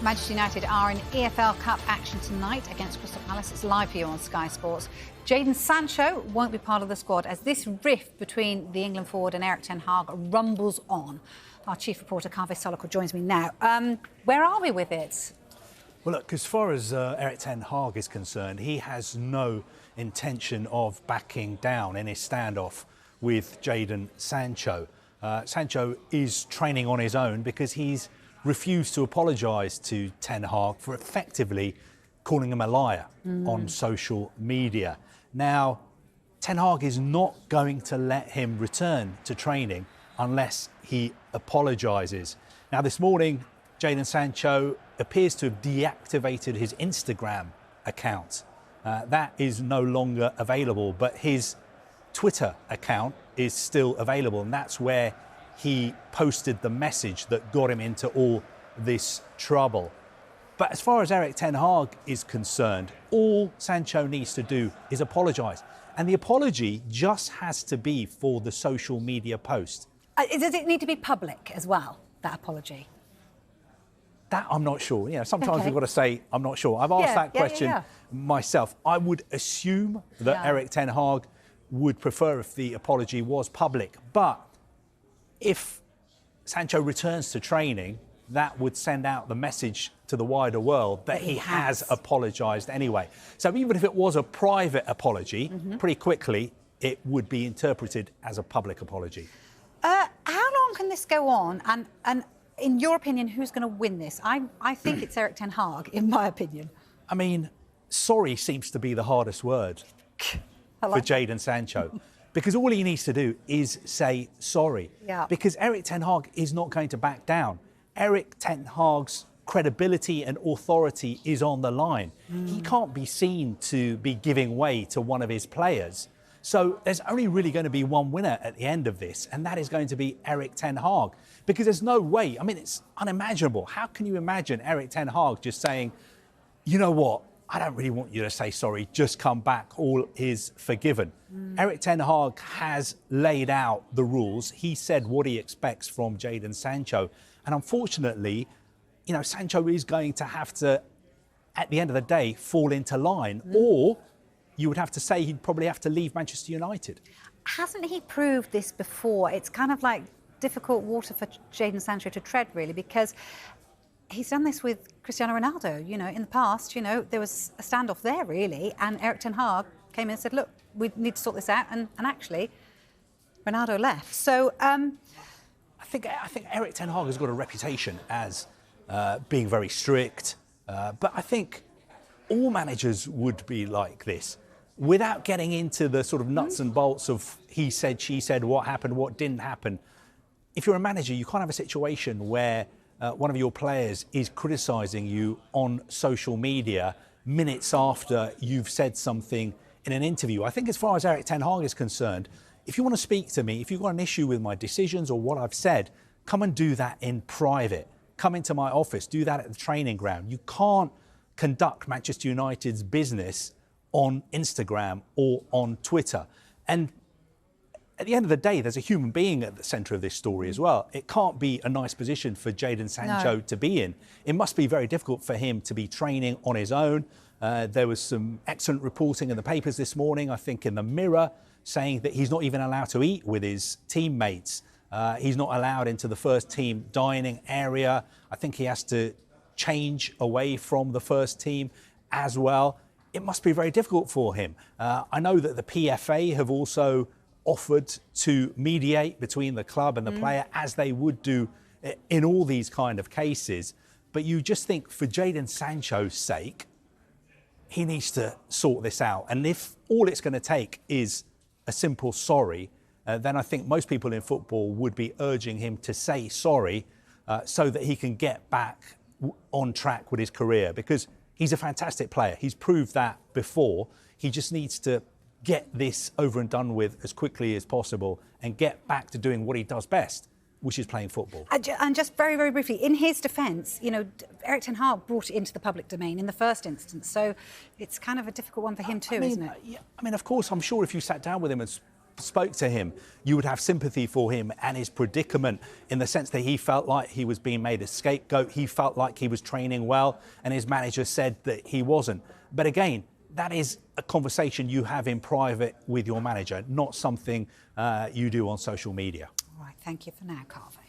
Manchester United are in EFL Cup action tonight against Crystal Palace. It's live for you on Sky Sports. Jadon Sancho won't be part of the squad as this rift between the England forward and Erik ten Hag rumbles on. Our chief reporter, Kaveh Solhekol, joins me now. Where are we with it? Well, look, as far as Erik ten Hag is concerned, he has no intention of backing down in his standoff with Jadon Sancho. Sancho is training on his own because he's refused to apologise to ten Hag for effectively calling him a liar on social media. Now, ten Hag is not going to let him return to training unless he apologises. Now, this morning, Jadon Sancho appears to have deactivated his Instagram account. That is no longer available, but his Twitter account is still available, and that's where he posted the message that got him into all this trouble. But as far as Erik ten Hag is concerned, all Sancho needs to do is apologise. And the apology just has to be for the social media post. Does it need to be public as well, that apology? That I'm not sure. You know, sometimes we've got to say, I'm not sure. I've asked that question myself. I would assume that Erik ten Hag would prefer if the apology was public. But if Sancho returns to training, that would send out the message to the wider world that he has apologised anyway. So even if it was a private apology, pretty quickly it would be interpreted as a public apology. How long can this go on? And in your opinion, who's going to win this? I think it's Erik ten Hag, in my opinion. I mean, sorry seems to be the hardest word for Jadon Sancho. Because all he needs to do is say sorry. Because Erik ten Hag is not going to back down. Erik ten Hag's credibility and authority is on the line. He can't be seen to be giving way to one of his players. So there's only really going to be one winner at the end of this, and that is going to be Erik ten Hag. Because there's no way, I mean, it's unimaginable. How can you imagine Erik ten Hag just saying, you know what, I don't really want you to say sorry, just come back, all is forgiven. Erik ten Hag has laid out the rules. He said what he expects from Jadon Sancho. And unfortunately, you know, Sancho is going to have to, at the end of the day, fall into line. Or you would have to say he'd probably have to leave Manchester United. Hasn't he proved this before? It's kind of like difficult water for Jadon Sancho to tread, really, because he's done this with Cristiano Ronaldo. You know, in the past, you know, there was a standoff there, really, and Erik ten Hag came in and said, look, we need to sort this out, and actually, Ronaldo left. So, I think Erik ten Hag has got a reputation as being very strict, but I think all managers would be like this, without getting into the sort of nuts and bolts of he said, she said, what happened, what didn't happen. If you're a manager, you can't have a situation where one of your players is criticising you on social media minutes after you've said something in an interview. I think as far as Erik ten Hag is concerned, if you want to speak to me, if you've got an issue with my decisions or what I've said, come and do that in private. Come into my office, do that at the training ground. You can't conduct Manchester United's business on Instagram or on Twitter. And at the end of the day, there's a human being at the centre of this story as well. It can't be a nice position for Jadon Sancho to be in. It must be very difficult for him to be training on his own. There was some excellent reporting in the papers this morning, I think in the Mirror, saying that he's not even allowed to eat with his teammates. He's not allowed into the first team dining area. I think he has to change away from the first team as well. It must be very difficult for him. I know that the PFA have also offered to mediate between the club and the player, as they would do in all these kind of cases. But you just think for Jadon Sancho's sake, he needs to sort this out. And if all it's going to take is a simple sorry, then I think most people in football would be urging him to say sorry so that he can get back on track with his career, because he's a fantastic player. He's proved that before. He just needs to get this over and done with as quickly as possible and get back to doing what he does best, which is playing football. And just very, very briefly, in his defence, you know, Erik ten Hag brought it into the public domain in the first instance, so it's kind of a difficult one for him too, isn't it? Yeah, I mean, of course, I'm sure if you sat down with him and spoke to him, you would have sympathy for him and his predicament, in the sense that he felt like he was being made a scapegoat. He felt like he was training well, and his manager said that he wasn't. But again, that is a conversation you have in private with your manager, not something you do on social media. All right, thank you for now, Kaveh.